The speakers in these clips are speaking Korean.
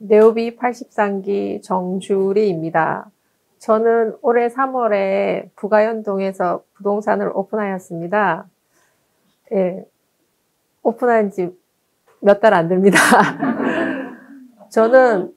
네오비 83기 정주리입니다. 저는 올해 3월에 부가연동에서 부동산을 오픈하였습니다. 예, 오픈한 지 몇 달 안 됩니다. 저는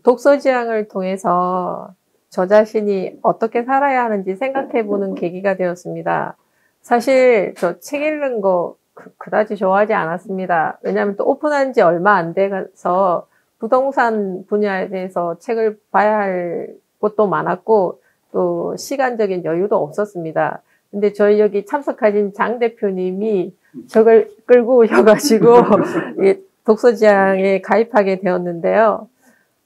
독서지향을 통해서 저 자신이 어떻게 살아야 하는지 생각해보는 계기가 되었습니다. 사실 저 책 읽는 거 그다지 좋아하지 않았습니다. 왜냐하면 또 오픈한 지 얼마 안 돼서 부동산 분야에 대해서 책을 봐야 할 것도 많았고 또 시간적인 여유도 없었습니다. 근데 저희 여기 참석하신 장 대표님이 저걸 끌고 오셔가지고 독서지향에 가입하게 되었는데요.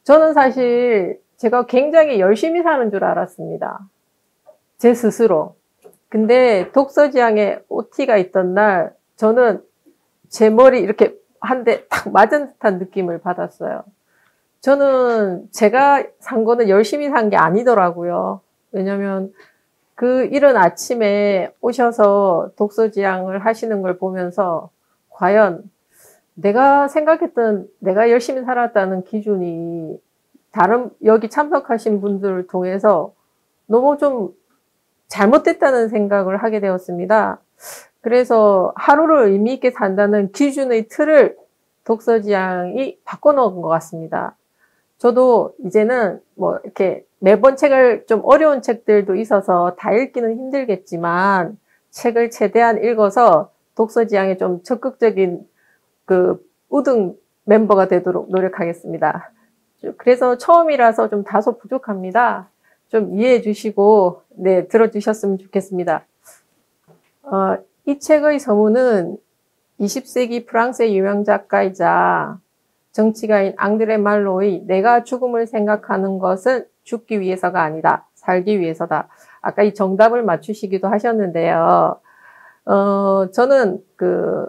저는 사실 제가 굉장히 열심히 사는 줄 알았습니다. 제 스스로. 근데 독서지향에 OT가 있던 날 저는 제 머리 이렇게 한 대 딱 맞은 듯한 느낌을 받았어요. 저는 제가 산 거는 열심히 산 게 아니더라고요. 왜냐면 그 이른 아침에 오셔서 독서지향을 하시는 걸 보면서 과연 내가 생각했던 내가 열심히 살았다는 기준이 다른 여기 참석하신 분들을 통해서 너무 좀 잘못됐다는 생각을 하게 되었습니다. 그래서 하루를 의미 있게 산다는 기준의 틀을 독서지향이 바꿔놓은 것 같습니다. 저도 이제는 뭐 이렇게 매번 책을 좀 어려운 책들도 있어서 다 읽기는 힘들겠지만 책을 최대한 읽어서 독서지향에 좀 적극적인 그 우등 멤버가 되도록 노력하겠습니다. 그래서 처음이라서 좀 다소 부족합니다. 좀 이해해 주시고 네 들어주셨으면 좋겠습니다. 이 책의 서문은 20세기 프랑스의 유명 작가이자 정치가인 앙드레 말로의 내가 죽음을 생각하는 것은 죽기 위해서가 아니다. 살기 위해서다. 아까 이 정답을 맞추시기도 하셨는데요. 저는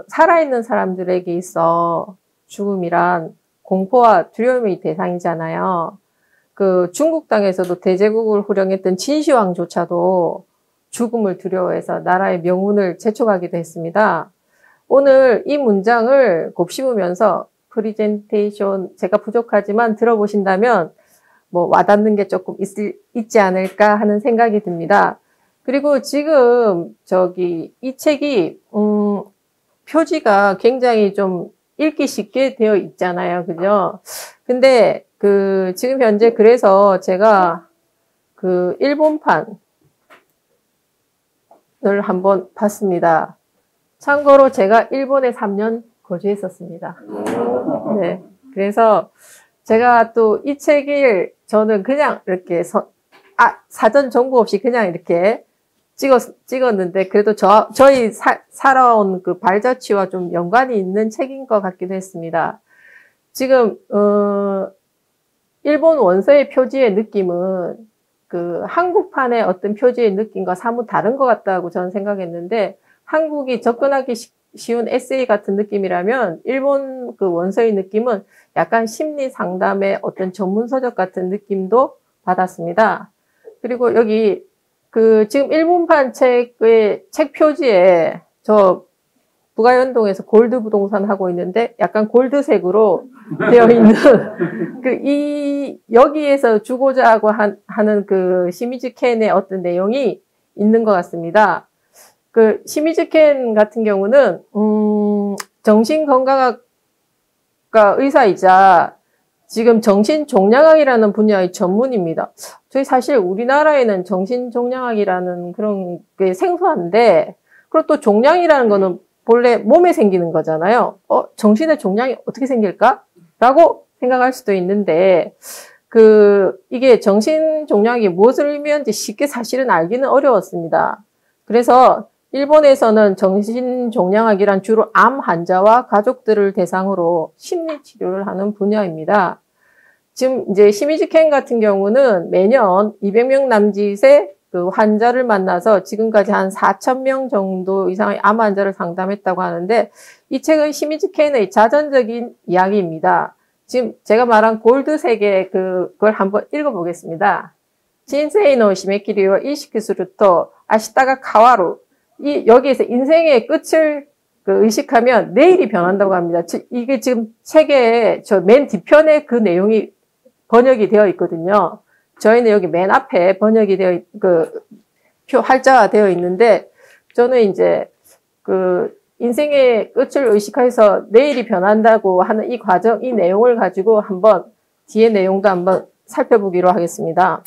살아있는 사람들에게 있어 죽음이란 공포와 두려움의 대상이잖아요. 중국 땅에서도 대제국을 호령했던 진시황조차도 죽음을 두려워해서 나라의 명운을 재촉하기도 했습니다. 오늘 이 문장을 곱씹으면서 프리젠테이션 제가 부족하지만 들어보신다면 뭐 와닿는 게 조금 있지 않을까 하는 생각이 듭니다. 그리고 지금 이 책이 표지가 굉장히 좀 읽기 쉽게 되어 있잖아요. 그죠? 근데 지금 현재 그래서 제가 일본판을 한번 봤습니다. 참고로 제가 일본에 3년 거주했었습니다. 네. 그래서 제가 또 이 책을 저는 그냥 이렇게 사전 정보 없이 그냥 이렇게 찍었는데 그래도 저희 살아온 그 발자취와 좀 연관이 있는 책인 것 같기도 했습니다. 지금, 일본 원서의 표지의 느낌은 한국판의 어떤 표지의 느낌과 사뭇 다른 것 같다고 저는 생각했는데 한국이 접근하기 쉬운 에세이 같은 느낌이라면 일본 원서의 느낌은 약간 심리 상담의 어떤 전문 서적 같은 느낌도 받았습니다. 그리고 여기 지금 일본판 책의 책 표지에 저 부가연동에서 골드 부동산 하고 있는데 약간 골드색으로 되어 있는 여기에서 주고자 하고 하는 시미즈 켄의 어떤 내용이 있는 것 같습니다. 시미즈 켄 같은 경우는 정신건강학과 의사이자 지금 정신종양학이라는 분야의 전문입니다. 저희 사실 우리나라에는 정신종양학이라는 그런 게 생소한데 그리고 또 종양이라는 거는 본래 몸에 생기는 거잖아요. 정신의 종양이 어떻게 생길까? 라고 생각할 수도 있는데 이게 정신종양이 무엇을 의미하는지 쉽게 사실은 알기는 어려웠습니다. 그래서 일본에서는 정신종양학이란 주로 암 환자와 가족들을 대상으로 심리치료를 하는 분야입니다. 지금 이제 시미즈 켄 같은 경우는 매년 200명 남짓의 환자를 만나서 지금까지 한 4,000명 정도 이상의 암 환자를 상담했다고 하는데 이 책은 시미즈 켄의 자전적인 이야기입니다. 지금 제가 말한 골드색의 그걸 한번 읽어보겠습니다. 진세이 노 시메키리와 이시크스루토 아시타가 카와루 여기에서 인생의 끝을 그 의식하면 내일이 변한다고 합니다. 이게 지금 책에 저 맨 뒤편에 그 내용이 번역이 되어 있거든요. 저희는 여기 맨 앞에 번역이 되어 활자가 되어 있는데 저는 이제 그 인생의 끝을 의식해서 내일이 변한다고 하는 이 과정, 이 내용을 가지고 한번 뒤에 내용도 한번 살펴보기로 하겠습니다.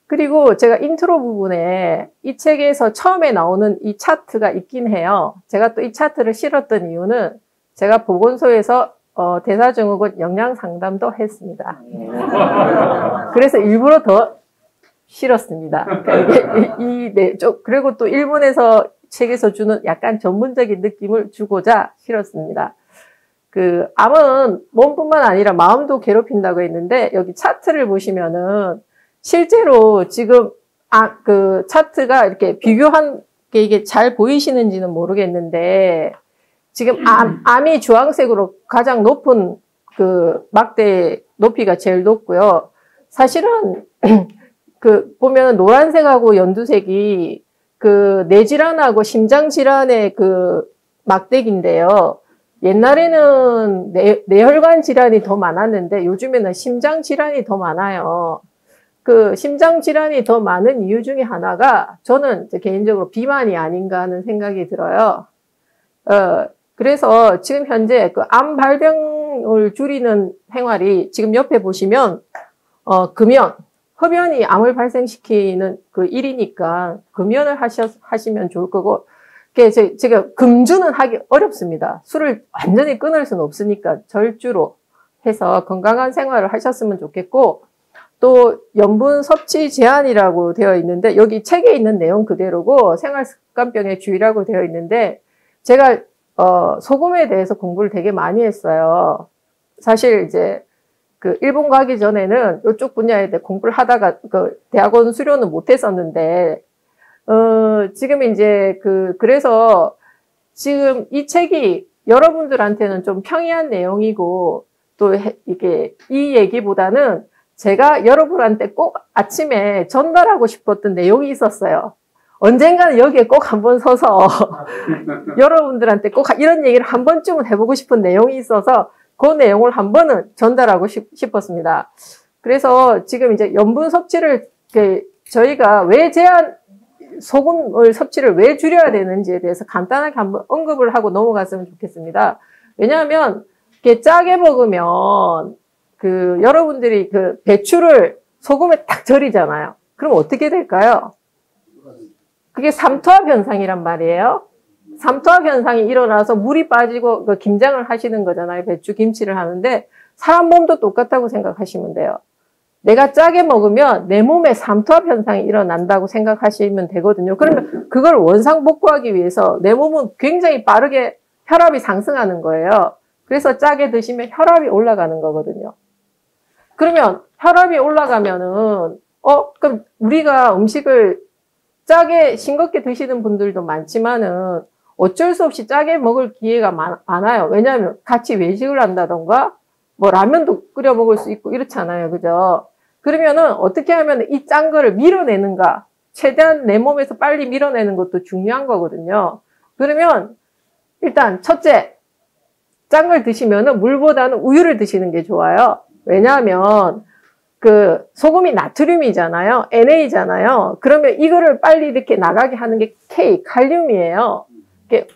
그리고 제가 인트로 부분에 이 책에서 처음에 나오는 이 차트가 있긴 해요. 제가 또 이 차트를 실었던 이유는 제가 보건소에서 대사증후군 영양 상담도 했습니다. 그래서 일부러 더 실었습니다. 그러니까 그리고 또 일본에서 책에서 주는 약간 전문적인 느낌을 주고자 실었습니다. 그 암은 몸뿐만 아니라 마음도 괴롭힌다고 했는데 여기 차트를 보시면은 실제로 지금 그 차트가 이렇게 비교한 게 이게 잘 보이시는지는 모르겠는데 지금 암이 주황색으로 가장 높은 그 막대 높이가 제일 높고요. 사실은 그 보면 노란색하고 연두색이 그 뇌질환하고 심장질환의 그 막대기인데요. 옛날에는 뇌혈관 질환이 더 많았는데 요즘에는 심장 질환이 더 많아요. 그 심장 질환이 더 많은 이유 중에 하나가 저는 개인적으로 비만이 아닌가 하는 생각이 들어요. 그래서 지금 현재 그 암 발병을 줄이는 생활이 지금 옆에 보시면 금연, 흡연이 암을 발생시키는 그 일이니까 금연을 하시면 좋을 거고, 제가 금주는 하기 어렵습니다. 술을 완전히 끊을 수는 없으니까 절주로 해서 건강한 생활을 하셨으면 좋겠고, 또 염분 섭취 제한이라고 되어 있는데 여기 책에 있는 내용 그대로고 생활습관병의 주의라고 되어 있는데 제가 소금에 대해서 공부를 되게 많이 했어요. 사실 이제 그 일본 가기 전에는 이쪽 분야에 대해 공부를 하다가 그 대학원 수료는 못 했었는데 지금 이제 그래서 지금 이 책이 여러분들한테는 좀 평이한 내용이고 또 이게 이 얘기보다는 제가 여러분한테 꼭 아침에 전달하고 싶었던 내용이 있었어요. 언젠가는 여기에 꼭 한번 서서 여러분들한테 꼭 이런 얘기를 한 번쯤은 해보고 싶은 내용이 있어서 그 내용을 한 번은 전달하고 싶었습니다. 그래서 지금 이제 염분 섭취를 저희가 왜 소금을 섭취를 왜 줄여야 되는지에 대해서 간단하게 한번 언급을 하고 넘어갔으면 좋겠습니다. 왜냐하면 이렇게 짜게 먹으면 여러분들이 배추를 소금에 딱 절이잖아요. 그럼 어떻게 될까요? 그게 삼투압 현상이란 말이에요. 삼투압 현상이 일어나서 물이 빠지고 김장을 하시는 거잖아요. 배추 김치를 하는데 사람 몸도 똑같다고 생각하시면 돼요. 내가 짜게 먹으면 내 몸에 삼투압 현상이 일어난다고 생각하시면 되거든요. 그러면 그걸 원상복구하기 위해서 내 몸은 굉장히 빠르게 혈압이 상승하는 거예요. 그래서 짜게 드시면 혈압이 올라가는 거거든요. 그러면 혈압이 올라가면은 그럼 우리가 음식을 짜게 싱겁게 드시는 분들도 많지만은 어쩔 수 없이 짜게 먹을 기회가 많아요. 왜냐하면 같이 외식을 한다던가 뭐 라면도 끓여 먹을 수 있고 이렇잖아요. 그죠? 그러면은 어떻게 하면 이 짠 거를 밀어내는가? 최대한 내 몸에서 빨리 밀어내는 것도 중요한 거거든요. 그러면 일단 첫째, 짠 걸 드시면은 물보다는 우유를 드시는 게 좋아요. 왜냐하면 소금이 나트륨이잖아요. NA잖아요. 그러면 이거를 빨리 이렇게 나가게 하는 게 칼륨이에요.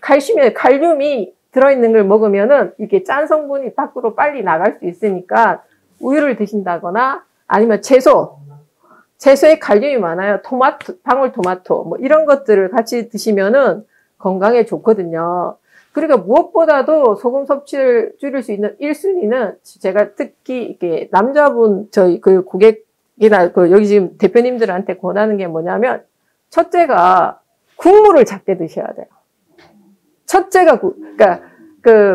칼슘이 들어있는 걸 먹으면은 이게 짠 성분이 밖으로 빨리 나갈 수 있으니까 우유를 드신다거나 아니면 채소에 칼륨이 많아요. 방울토마토 뭐 이런 것들을 같이 드시면은 건강에 좋거든요. 그러니까 무엇보다도 소금 섭취를 줄일 수 있는 1순위는 제가 특히 이렇게 남자분 저희 고객이나 여기 지금 대표님들한테 권하는 게 뭐냐면 첫째가 국물을 작게 드셔야 돼요. 첫째가 그러니까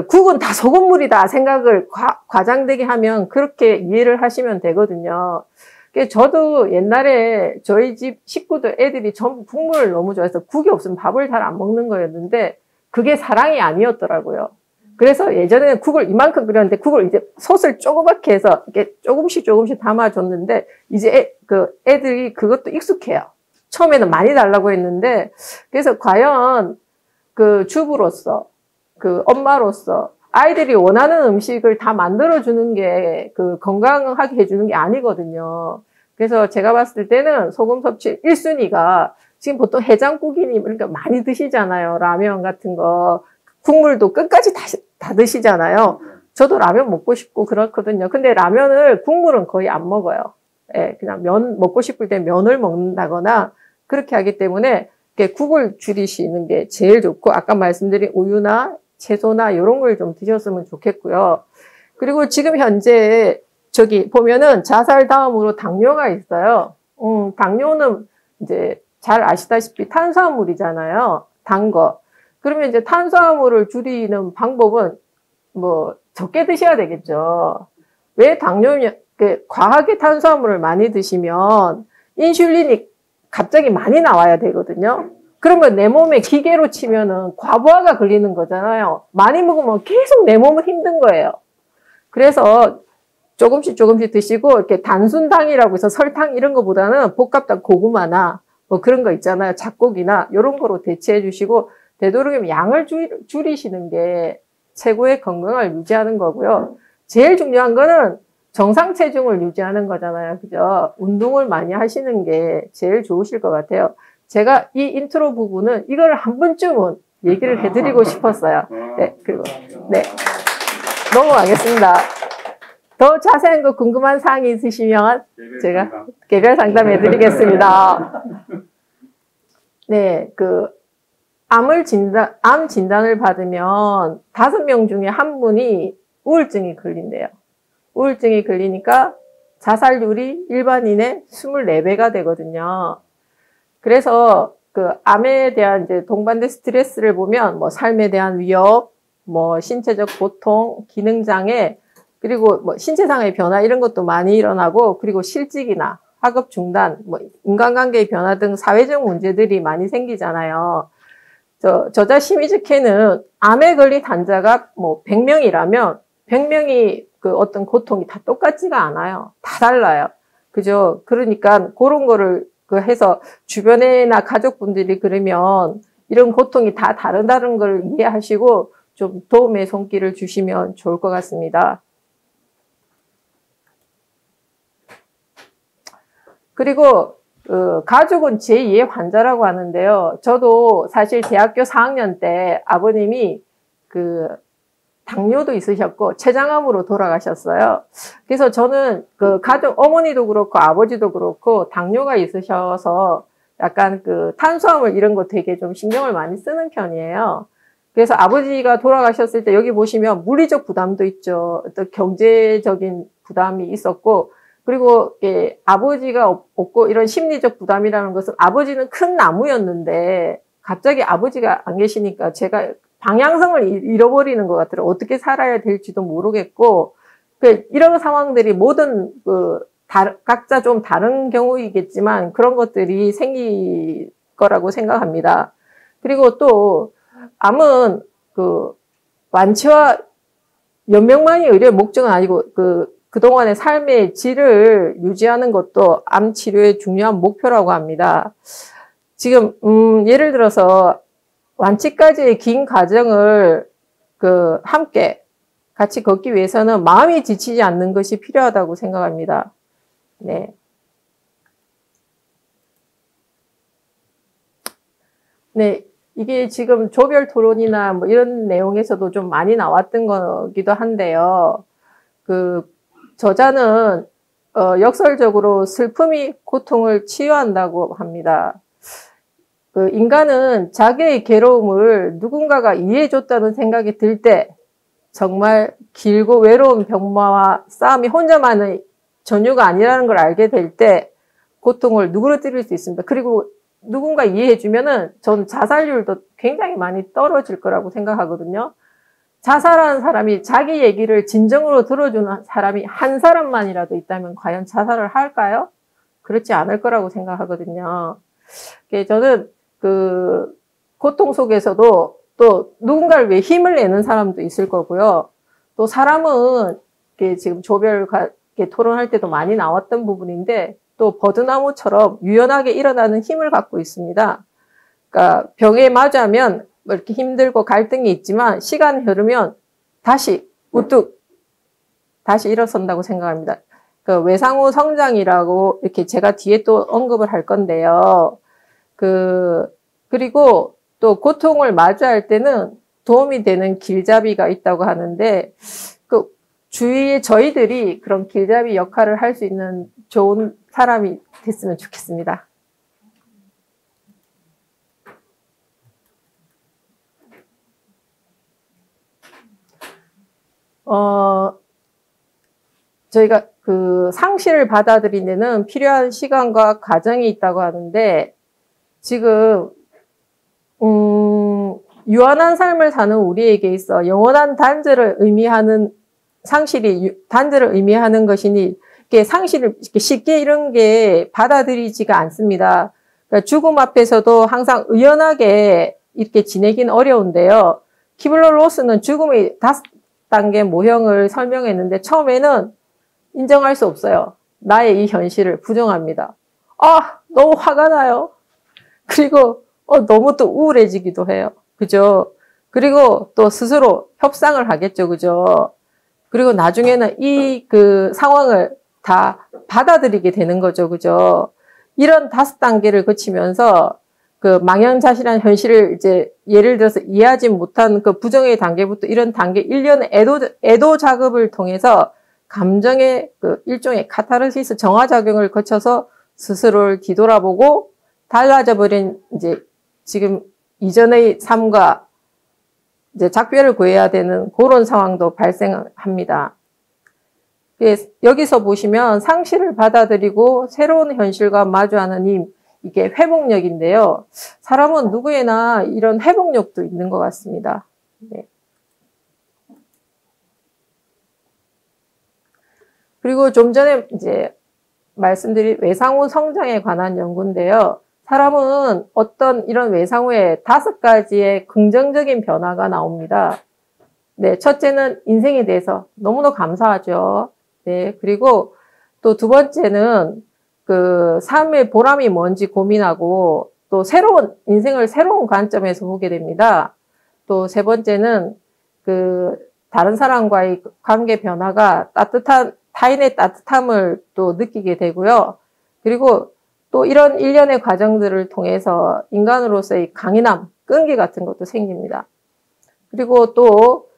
국은 다 소금물이다 생각을 과장되게 하면 그렇게 이해를 하시면 되거든요. 저도 옛날에 저희 집 식구들 애들이 전부 국물을 너무 좋아해서 국이 없으면 밥을 잘 안 먹는 거였는데 그게 사랑이 아니었더라고요. 그래서 예전에는 국을 이만큼 끓였는데 그걸 이제 솥을 조그맣게 해서 이렇게 조금씩 담아줬는데 이제 애들이 그것도 익숙해요. 처음에는 많이 달라고 했는데 그래서 과연 주부로서 그 엄마로서 아이들이 원하는 음식을 다 만들어주는 게 그 건강하게 해주는 게 아니거든요. 그래서 제가 봤을 때는 소금 섭취 1순위가 지금 보통 해장국이니 그러니까 많이 드시잖아요. 라면 같은 거. 국물도 끝까지 다 드시잖아요. 저도 라면 먹고 싶고 그렇거든요. 근데 라면을 국물은 거의 안 먹어요. 예, 그냥 면 먹고 싶을 때 면을 먹는다거나 그렇게 하기 때문에 국을 줄이시는 게 제일 좋고 아까 말씀드린 우유나 채소나 이런 걸 좀 드셨으면 좋겠고요. 그리고 지금 현재 저기 보면은 자살 다음으로 당뇨가 있어요. 당뇨는 이제 잘 아시다시피 탄수화물이잖아요. 단 거. 그러면 이제 탄수화물을 줄이는 방법은 뭐 적게 드셔야 되겠죠. 왜 당뇨면 과하게 탄수화물을 많이 드시면 인슐린이 갑자기 많이 나와야 되거든요. 그러면 내 몸에 기계로 치면은 과부하가 걸리는 거잖아요. 많이 먹으면 계속 내 몸은 힘든 거예요. 그래서 조금씩 드시고 이렇게 단순당이라고 해서 설탕 이런 거보다는 볶았던 고구마나 뭐 그런 거 있잖아요. 잡곡이나 이런 거로 대체해 주시고 되도록이면 양을 줄이시는 게 최고의 건강을 유지하는 거고요. 제일 중요한 거는 정상 체중을 유지하는 거잖아요. 그죠? 운동을 많이 하시는 게 제일 좋으실 것 같아요. 제가 이 인트로 부분은 이걸 한 번쯤은 얘기를 해드리고 싶었어요. 네, 그리고, 네. 넘어가겠습니다. 더 자세한 거 궁금한 사항이 있으시면 제가 개별 상담해 드리겠습니다. 네, 암 진단을 받으면 5명 중에 한 분이 우울증이 걸린대요. 우울증이 걸리니까 자살률이 일반인의 24배가 되거든요. 그래서 암에 대한 이제 동반된 스트레스를 보면 뭐 삶에 대한 위협, 뭐 신체적 고통, 기능장애, 그리고 뭐 신체상의 변화 이런 것도 많이 일어나고 그리고 실직이나 학업 중단, 뭐 인간관계의 변화 등 사회적 문제들이 많이 생기잖아요. 저자 시미즈케는 암에 걸린 환자가 뭐 100명이라면 100명이 어떤 고통이 다 똑같지가 않아요. 다 달라요. 그죠? 그러니까 그런 거를 해서 주변에나 가족분들이 그러면 이런 고통이 다 다른 걸 이해하시고 좀 도움의 손길을 주시면 좋을 것 같습니다. 그리고 가족은 제2의 환자라고 하는데요. 저도 사실 대학교 4학년 때 아버님이 당뇨도 있으셨고 췌장암으로 돌아가셨어요. 그래서 저는 가족 어머니도 그렇고 아버지도 그렇고 당뇨가 있으셔서 약간 탄수화물 이런 거 되게 좀 신경을 많이 쓰는 편이에요. 그래서 아버지가 돌아가셨을 때 여기 보시면 물리적 부담도 있죠. 또 경제적인 부담이 있었고 그리고 아버지가 없고 이런 심리적 부담이라는 것은 아버지는 큰 나무였는데 갑자기 아버지가 안 계시니까 제가 방향성을 잃어버리는 것 같더라고요. 어떻게 살아야 될지도 모르겠고 이런 상황들이 모든 각자 좀 다른 경우이겠지만 그런 것들이 생길 거라고 생각합니다. 그리고 또 암은 완치와 연명만이 의료의 목적은 아니고 그동안의 삶의 질을 유지하는 것도 암 치료의 중요한 목표라고 합니다. 지금 예를 들어서 완치까지의 긴 과정을 함께 같이 걷기 위해서는 마음이 지치지 않는 것이 필요하다고 생각합니다. 네. 네. 이게 지금 조별 토론이나 뭐 이런 내용에서도 좀 많이 나왔던 거기도 한데요. 저자는 역설적으로 슬픔이 고통을 치유한다고 합니다. 인간은 자기의 괴로움을 누군가가 이해해줬다는 생각이 들 때 정말 길고 외로운 병마와 싸움이 혼자만의 전유가 아니라는 걸 알게 될 때 고통을 누그러뜨릴 수 있습니다. 그리고 누군가 이해해주면은 전 자살률도 굉장히 많이 떨어질 거라고 생각하거든요. 자살하는 사람이 자기 얘기를 진정으로 들어주는 사람이 한 사람만이라도 있다면 과연 자살을 할까요? 그렇지 않을 거라고 생각하거든요. 저는 고통 속에서도 또 누군가를 위해 힘을 내는 사람도 있을 거고요. 또 사람은 지금 조별 토론할 때도 많이 나왔던 부분인데 또 버드나무처럼 유연하게 일어나는 힘을 갖고 있습니다. 그러니까 병에 맞으면 뭐 이렇게 힘들고 갈등이 있지만 시간이 흐르면 다시 우뚝 다시 일어선다고 생각합니다. 그 외상후 성장이라고 이렇게 제가 뒤에 또 언급을 할 건데요. 그리고 또 고통을 마주할 때는 도움이 되는 길잡이가 있다고 하는데, 그 주위에 저희들이 그런 길잡이 역할을 할 수 있는 좋은 사람이 됐으면 좋겠습니다. 저희가 그 상실을 받아들이는 데는 필요한 시간과 과정이 있다고 하는데, 지금 유한한 삶을 사는 우리에게 있어 영원한 단절을 의미하는 상실이 단절을 의미하는 것이니, 이렇게 상실을 이렇게 쉽게 이런 게 받아들이지가 않습니다. 그러니까 죽음 앞에서도 항상 의연하게 이렇게 지내긴 어려운데요. 키블러-로스는 죽음의 5단계 모형을 설명했는데, 처음에는 인정할 수 없어요. 나의 이 현실을 부정합니다. 너무 화가 나요. 그리고 너무 또 우울해지기도 해요. 그죠? 그리고 또 스스로 협상을 하겠죠. 그죠? 그리고 나중에는 이 상황을 다 받아들이게 되는 거죠. 그죠? 이런 5단계를 거치면서 그 망연자실한 현실을 이제 예를 들어서 이해하지 못한 그 부정의 단계부터 이런 단계 1년의 애도 작업을 통해서 감정의 일종의 카타르시스 정화작용을 거쳐서 스스로를 뒤돌아보고 달라져 버린 이제 지금 이전의 삶과 이제 작별을 구해야 되는 그런 상황도 발생합니다. 여기서 보시면 상실을 받아들이고 새로운 현실과 마주하는 힘, 이게 회복력인데요. 사람은 누구에나 이런 회복력도 있는 것 같습니다. 네. 그리고 좀 전에 이제 말씀드린 외상후 성장에 관한 연구인데요. 사람은 어떤 이런 외상 후에 5가지의 긍정적인 변화가 나옵니다. 네, 첫째는 인생에 대해서 너무나 감사하죠. 네, 그리고 또 2번째는 그 삶의 보람이 뭔지 고민하고 또 인생을 새로운 관점에서 보게 됩니다. 또 3번째는 다른 사람과의 관계 변화가 타인의 따뜻함을 또 느끼게 되고요. 그리고 또 이런 일련의 과정들을 통해서 인간으로서의 강인함, 끈기 같은 것도 생깁니다. 그리고 또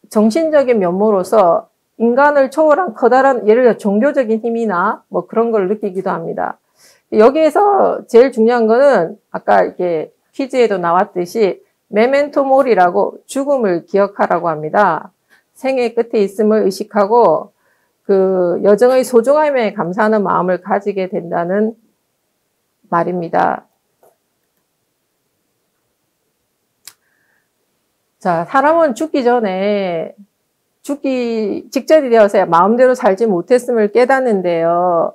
정신적인 면모로서 인간을 초월한 커다란 예를 들어 종교적인 힘이나 뭐 그런 걸 느끼기도 합니다. 여기에서 제일 중요한 거는 아까 이렇게 퀴즈에도 나왔듯이 메멘토 모리라고 죽음을 기억하라고 합니다. 생의 끝에 있음을 의식하고 여정의 소중함에 감사하는 마음을 가지게 된다는 말입니다. 자, 사람은 죽기 직전이 되어서야 마음대로 살지 못했음을 깨닫는데요.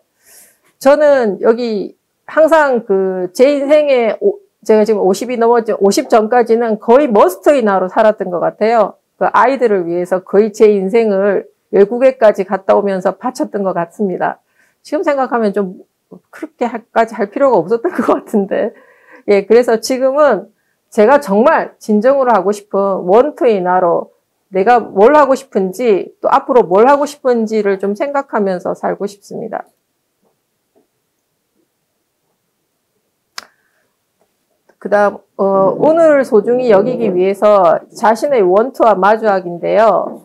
저는 여기 항상 제 인생에 제가 지금 50이 넘었죠. 50 전까지는 거의 머스터이 나로 살았던 것 같아요. 그 아이들을 위해서 거의 제 인생을 외국에까지 갔다 오면서 바쳤던 것 같습니다. 지금 생각하면 좀 그렇게까지 할 필요가 없었던 것 같은데. 예, 그래서 지금은 제가 정말 진정으로 하고 싶은 원투의 나로 내가 뭘 하고 싶은지 또 앞으로 뭘 하고 싶은지를 좀 생각하면서 살고 싶습니다. 그 다음 오늘을 소중히 여기기 위해서 자신의 원투와 마주하기인데요.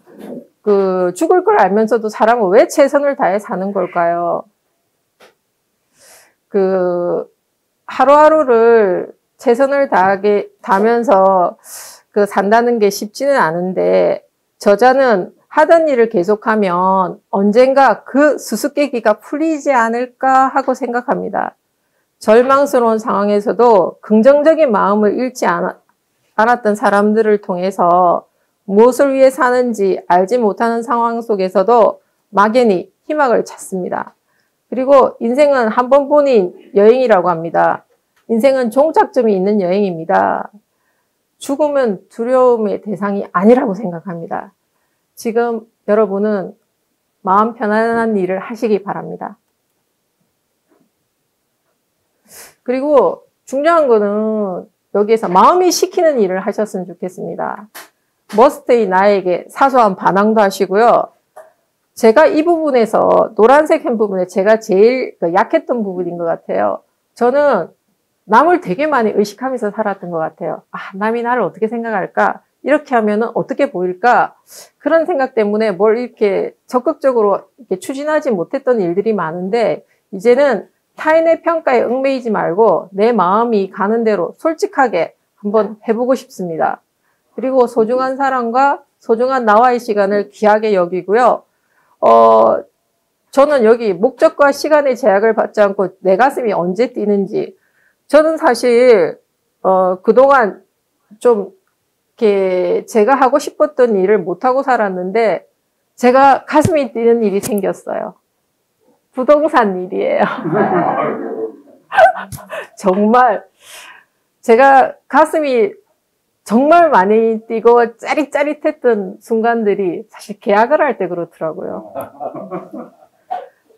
죽을 걸 알면서도 사람은 왜 최선을 다해 사는 걸까요? 하루하루를 최선을 다하면서 산다는 게 쉽지는 않은데, 저자는 하던 일을 계속하면 언젠가 그 수수께끼가 풀리지 않을까 하고 생각합니다. 절망스러운 상황에서도 긍정적인 마음을 잃지 않았던 사람들을 통해서 무엇을 위해 사는지 알지 못하는 상황 속에서도 막연히 희망을 찾습니다. 그리고 인생은 한 번뿐인 여행이라고 합니다. 인생은 종착점이 있는 여행입니다. 죽음은 두려움의 대상이 아니라고 생각합니다. 지금 여러분은 마음 편안한 일을 하시기 바랍니다. 그리고 중요한 거는 여기에서 마음이 시키는 일을 하셨으면 좋겠습니다. 머스트의 나에게 사소한 반항도 하시고요. 제가 이 부분에서 노란색 한 부분에 제가 제일 약했던 부분인 것 같아요. 저는 남을 되게 많이 의식하면서 살았던 것 같아요. 아, 남이 나를 어떻게 생각할까? 이렇게 하면은 어떻게 보일까? 그런 생각 때문에 뭘 이렇게 적극적으로 이렇게 추진하지 못했던 일들이 많은데, 이제는 타인의 평가에 얽매이지 말고 내 마음이 가는 대로 솔직하게 한번 해보고 싶습니다. 그리고 소중한 사람과 소중한 나와의 시간을 귀하게 여기고요. 저는 여기 목적과 시간의 제약을 받지 않고 내 가슴이 언제 뛰는지, 저는 사실 그동안 좀 이렇게 제가 하고 싶었던 일을 못하고 살았는데, 제가 가슴이 뛰는 일이 생겼어요. 부동산 일이에요. 정말 제가 가슴이 정말 많이 뛰고 짜릿짜릿했던 순간들이 사실 계약을 할 때 그렇더라고요.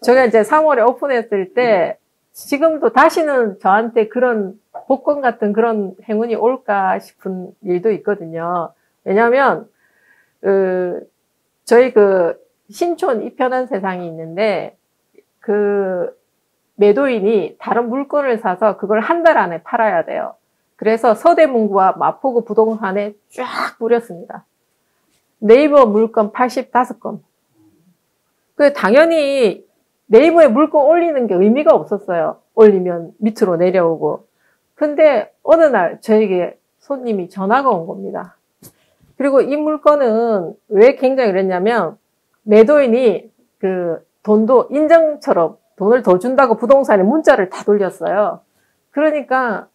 제가 이제 3월에 오픈했을 때 지금도 다시는 저한테 그런 복권 같은 그런 행운이 올까 싶은 일도 있거든요. 왜냐하면 저희 신촌 이편한 세상이 있는데, 그 매도인이 다른 물건을 사서 그걸 한 달 안에 팔아야 돼요. 그래서 서대문구와 마포구 부동산에 쫙 뿌렸습니다. 네이버 물건 85건. 당연히 네이버에 물건 올리는 게 의미가 없었어요. 올리면 밑으로 내려오고. 근데 어느 날 저에게 손님이 전화가 온 겁니다. 그리고 이 물건은 왜 굉장히 그랬냐면, 매도인이 돈도 인정처럼 돈을 더 준다고 부동산에 문자를 다 돌렸어요. 그러니까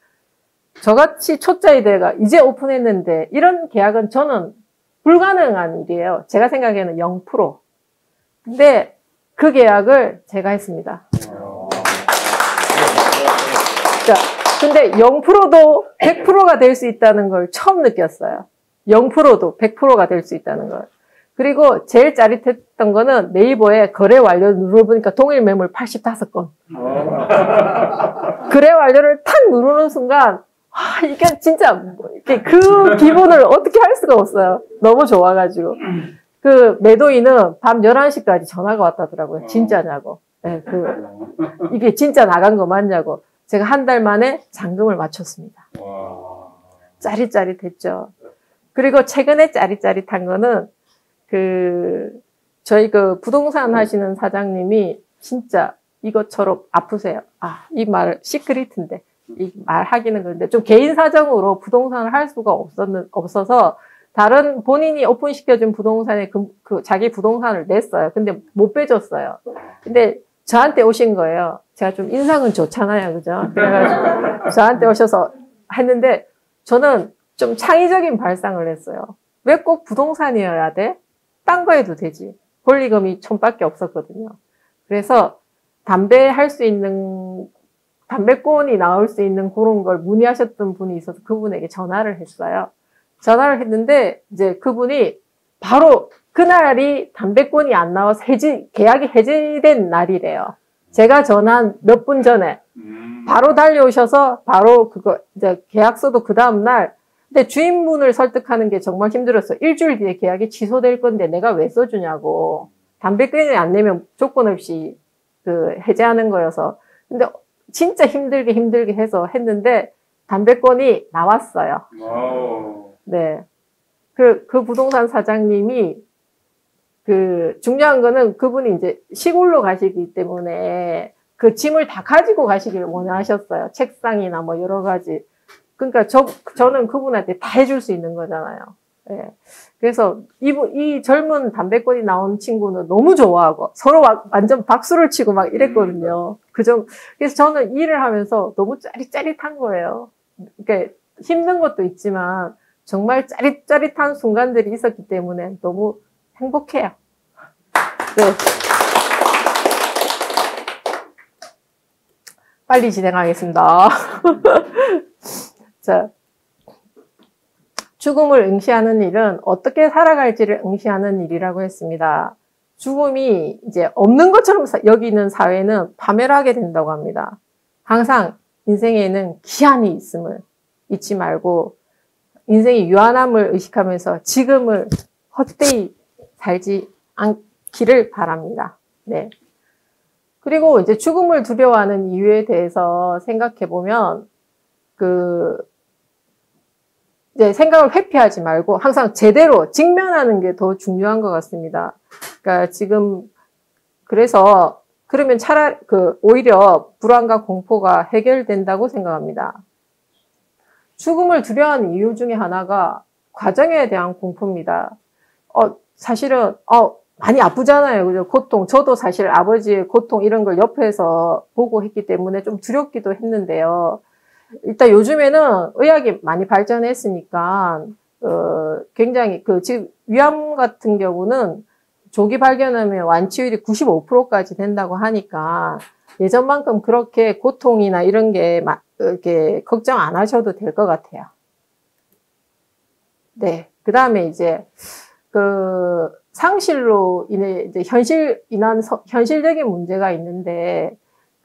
저같이 초짜이대가 이제 오픈했는데 이런 계약은 저는 불가능한 일이에요. 제가 생각에는 0%. 근데 그 계약을 제가 했습니다. 자, 근데 0%도 100%가 될 수 있다는 걸 처음 느꼈어요. 0%도 100%가 될 수 있다는 걸. 그리고 제일 짜릿했던 거는 네이버에 거래 완료 눌러보니까 동일 매물 85건. 거래 완료를 탁 누르는 순간, 이게 진짜, 그 기분을 어떻게 할 수가 없어요. 너무 좋아가지고. 매도인은 밤 11시까지 전화가 왔다더라고요. 진짜냐고. 네, 이게 진짜 나간 거 맞냐고. 제가 한 달 만에 잔금을 맞췄습니다. 짜릿짜릿했죠. 그리고 최근에 짜릿짜릿한 거는, 저희 부동산 하시는 사장님이 진짜 이것처럼 아프세요. 이 말 시크릿인데, 이 말 하기는 그런데 좀 개인 사정으로 부동산을 할 수가 없어서 다른 본인이 오픈시켜준 부동산에 자기 부동산을 냈어요. 근데 못 빼줬어요. 근데 저한테 오신 거예요. 제가 좀 인상은 좋잖아요. 그죠? 그래가지고 저한테 오셔서 했는데, 저는 좀 창의적인 발상을 했어요. 왜 꼭 부동산이어야 돼? 딴 거 해도 되지. 권리금이 1000밖에 없었거든요. 그래서 담배권이 나올 수 있는 그런 걸 문의하셨던 분이 있어서 그분에게 전화를 했어요. 전화를 했는데, 이제 그분이 바로 그날이 담배권이 안 나와서 계약이 해지된 날이래요. 제가 전화한 몇 분 전에 바로 달려오셔서 바로 이제 계약서도 그 다음날. 근데 주인분을 설득하는 게 정말 힘들었어요. 일주일 뒤에 계약이 취소될 건데 내가 왜 써주냐고. 담배권이 안 내면 조건 없이 해제하는 거여서. 근데 진짜 힘들게 해서 했는데 담배권이 나왔어요. 네. 그 부동산 사장님이 중요한 거는 그분이 이제 시골로 가시기 때문에 그 짐을 다 가지고 가시길 원하셨어요. 책상이나 뭐 여러 가지. 그러니까 저는 그분한테 다 해줄 수 있는 거잖아요. 예. 그래서 이 젊은 담배권이 나온 친구는 너무 좋아하고 서로 완전 박수를 치고 막 이랬거든요. 그래서 저는 일을 하면서 너무 짜릿짜릿한 거예요. 그러니까 힘든 것도 있지만 정말 짜릿짜릿한 순간들이 있었기 때문에 너무 행복해요. 네. 빨리 진행하겠습니다. 자, 죽음을 응시하는 일은 어떻게 살아갈지를 응시하는 일이라고 했습니다. 죽음이 이제 없는 것처럼 여기는 사회는 파멸하게 된다고 합니다. 항상 인생에는 기한이 있음을 잊지 말고 인생의 유한함을 의식하면서 지금을 헛되이 살지 않기를 바랍니다. 네. 그리고 이제 죽음을 두려워하는 이유에 대해서 생각해 보면 이제 생각을 회피하지 말고 항상 제대로 직면하는 게 더 중요한 것 같습니다. 그러니까 지금 그래서 그러면 차라리 오히려 불안과 공포가 해결된다고 생각합니다. 죽음을 두려워하는 이유 중에 하나가 과정에 대한 공포입니다. 사실은 많이 아프잖아요. 그죠? 고통. 저도 사실 아버지의 고통 이런 걸 옆에서 보고 했기 때문에 좀 두렵기도 했는데요. 일단 요즘에는 의학이 많이 발전했으니까 굉장히 지금 위암 같은 경우는 조기 발견하면 완치율이 95%까지 된다고 하니까 예전만큼 그렇게 고통이나 이런 게 이렇게 걱정 안 하셔도 될 것 같아요. 네. 그 다음에 이제 상실로 인해 이제 현실적인 문제가 있는데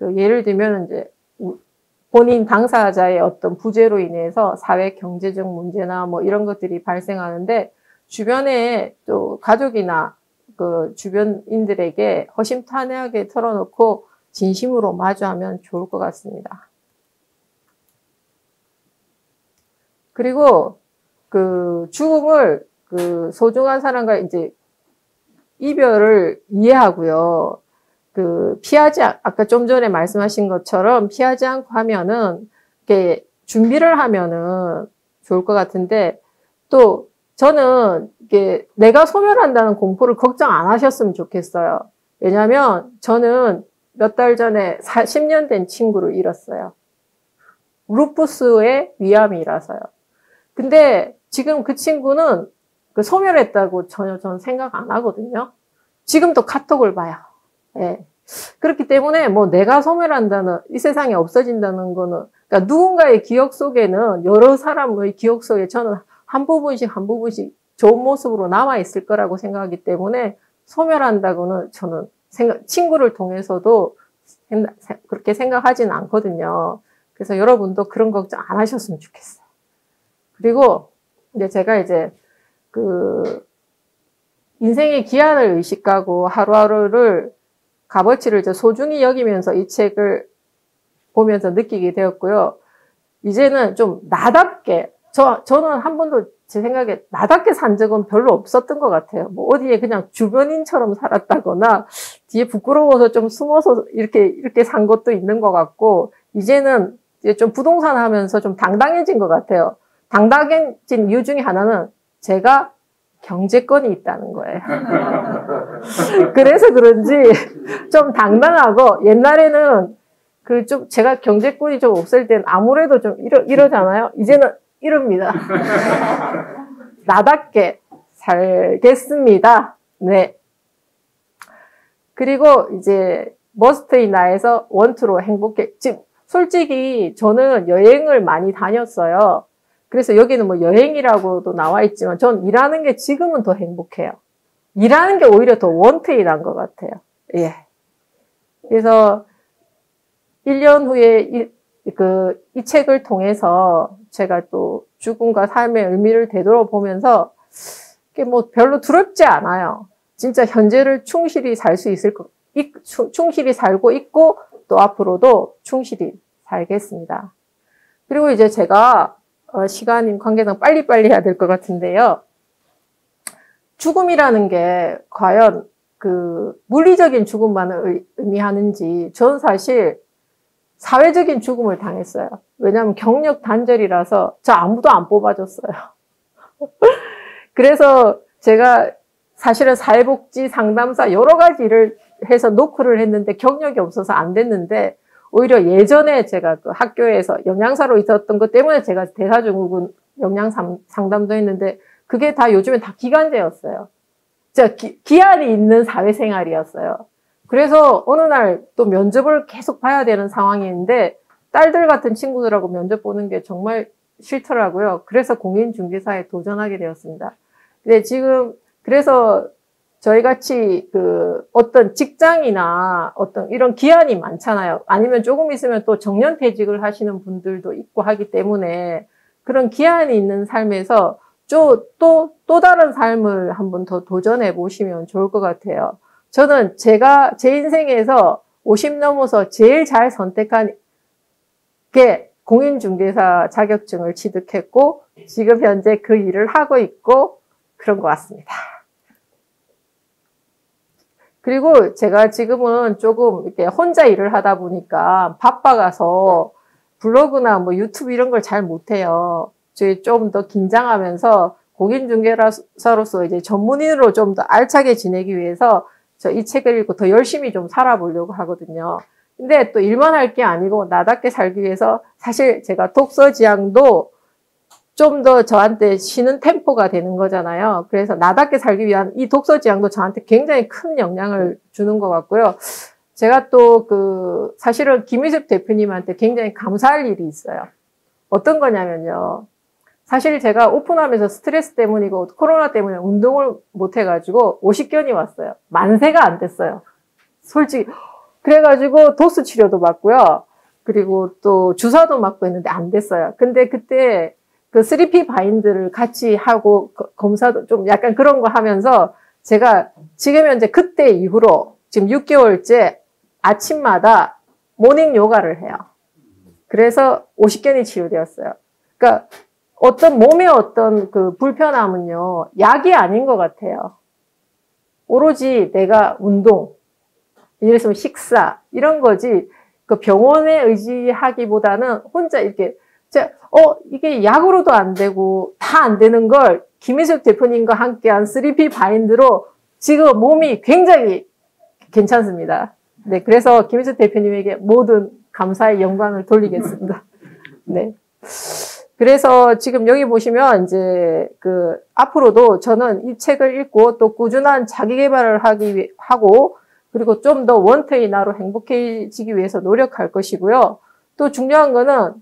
예를 들면 이제 본인 당사자의 어떤 부재로 인해서 사회 경제적 문제나 뭐 이런 것들이 발생하는데 주변에 또 가족이나 주변인들에게 허심탄회하게 털어놓고 진심으로 마주하면 좋을 것 같습니다. 그리고 죽음을 소중한 사람과 이제 이별을 이해하고요. 아까 좀 전에 말씀하신 것처럼 피하지 않고 하면은, 이렇게 준비를 하면은 좋을 것 같은데, 또, 저는, 이게 내가 소멸한다는 공포를 걱정 안 하셨으면 좋겠어요. 왜냐면, 저는 몇 달 전에 10년 된 친구를 잃었어요. 루푸스의 위암이라서요. 근데 지금 그 친구는 소멸했다고 전혀 저는 생각 안 하거든요. 지금도 카톡을 봐요. 예. 그렇기 때문에 뭐 내가 소멸한다는, 이 세상에 없어진다는 거는, 그러니까 누군가의 기억 속에는 여러 사람의 기억 속에 저는 한 부분씩 좋은 모습으로 남아있을 거라고 생각하기 때문에 소멸한다고는 저는 친구를 통해서도 그렇게 생각하지는 않거든요. 그래서 여러분도 그런 걱정 안 하셨으면 좋겠어요. 그리고 이제 제가 이제 인생의 기한을 의식하고 하루하루를 값어치를 이제 소중히 여기면서 이 책을 보면서 느끼게 되었고요. 이제는 좀 나답게, 저는 한 번도 제 생각에 나답게 산 적은 별로 없었던 것 같아요. 뭐 어디에 그냥 주변인처럼 살았다거나 뒤에 부끄러워서 좀 숨어서 이렇게 산 것도 있는 것 같고, 이제는 이제 좀 부동산 하면서 좀 당당해진 것 같아요. 당당해진 이유 중에 하나는 제가 경제권이 있다는 거예요. 그래서 그런지 좀 당당하고, 옛날에는 제가 경제권이 좀 없을 땐 아무래도 좀 이러잖아요. 이제는 이럽니다. 나답게 살겠습니다. 네. 그리고 이제 머스트인 나에서 원투로 행복해. 지금 솔직히 저는 여행을 많이 다녔어요. 그래서 여기는 뭐 여행이라고도 나와 있지만 전 일하는 게 지금은 더 행복해요. 일하는 게 오히려 더 원투인한 것 같아요. 예. 그래서 1년 후에 이 책을 통해서 제가 또 죽음과 삶의 의미를 되돌아보면서 이게 뭐 별로 두렵지 않아요. 진짜 현재를 충실히 살 수 있을 충실히 살고 있고 또 앞으로도 충실히 살겠습니다. 그리고 이제 제가 시간 관계상 빨리빨리 해야 될 것 같은데요. 죽음이라는 게 과연 물리적인 죽음만을 의미하는지 저는 사실 사회적인 죽음을 당했어요. 왜냐하면 경력 단절이라서 저 아무도 안 뽑아줬어요. 그래서 제가 사실은 사회복지 상담사 여러 가지 일을 해서 노크를 했는데 경력이 없어서 안 됐는데 오히려 예전에 제가 학교에서 영양사로 있었던 것 때문에 제가 대사증후군 영양 상담도 했는데 그게 다 요즘엔 다 기간제였어요. 제가 기한이 있는 사회생활이었어요. 그래서 어느 날 또 면접을 계속 봐야 되는 상황인데 딸들 같은 친구들하고 면접 보는 게 정말 싫더라고요. 그래서 공인중개사에 도전하게 되었습니다. 근데 지금 그래서 저희같이 어떤 직장이나 어떤 이런 기한이 많잖아요. 아니면 조금 있으면 또 정년퇴직을 하시는 분들도 있고 하기 때문에 그런 기한이 있는 삶에서 또 다른 삶을 한번 더 도전해 보시면 좋을 것 같아요. 저는 제 인생에서 50 넘어서 제일 잘 선택한 게 공인중개사 자격증을 취득했고, 지금 현재 그 일을 하고 있고, 그런 것 같습니다. 그리고 제가 지금은 조금 이렇게 혼자 일을 하다 보니까 바빠가서 블로그나 뭐 유튜브 이런 걸 잘 못해요. 저희 좀 더 긴장하면서 공인중개사로서 이제 전문인으로 좀 더 알차게 지내기 위해서 저 이 책을 읽고 더 열심히 좀 살아보려고 하거든요. 근데 또 일만 할 게 아니고 나답게 살기 위해서 사실 제가 독서 지향도 좀 더 저한테 쉬는 템포가 되는 거잖아요. 그래서 나답게 살기 위한 이 독서 지향도 저한테 굉장히 큰 영향을 주는 것 같고요. 제가 또 사실은 김희섭 대표님한테 굉장히 감사할 일이 있어요. 어떤 거냐면요. 사실 제가 오픈하면서 스트레스 때문이고 코로나 때문에 운동을 못 해가지고 50견이 왔어요. 만세가 안 됐어요. 솔직히. 그래가지고 도수 치료도 받고요. 그리고 또 주사도 맞고 했는데 안 됐어요. 근데 그때 그 3P 바인드를 같이 하고 검사도 좀 약간 그런 거 하면서 제가 지금 현재 그때 이후로 지금 6개월째 아침마다 모닝 요가를 해요. 그래서 50견이 치료되었어요. 그러니까 몸의 어떤 그 불편함은요, 약이 아닌 것 같아요. 오로지 내가 운동, 예를 들면 식사, 이런 거지, 그 병원에 의지하기보다는 혼자 이렇게, 이게 약으로도 안 되고, 다 안 되는 걸 김희숙 대표님과 함께한 3P 바인드로 지금 몸이 굉장히 괜찮습니다. 네, 그래서 김희숙 대표님에게 모든 감사의 영광을 돌리겠습니다. 네. 그래서 지금 여기 보시면 이제 앞으로도 저는 이 책을 읽고 또 꾸준한 자기 개발을 하고 그리고 좀 더 원태의 나로 행복해지기 위해서 노력할 것이고요. 또 중요한 거는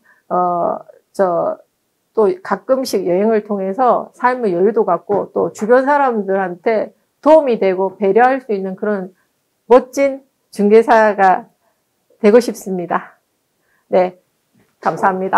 또 가끔씩 여행을 통해서 삶의 여유도 갖고 또 주변 사람들한테 도움이 되고 배려할 수 있는 그런 멋진 중개사가 되고 싶습니다. 네, 감사합니다.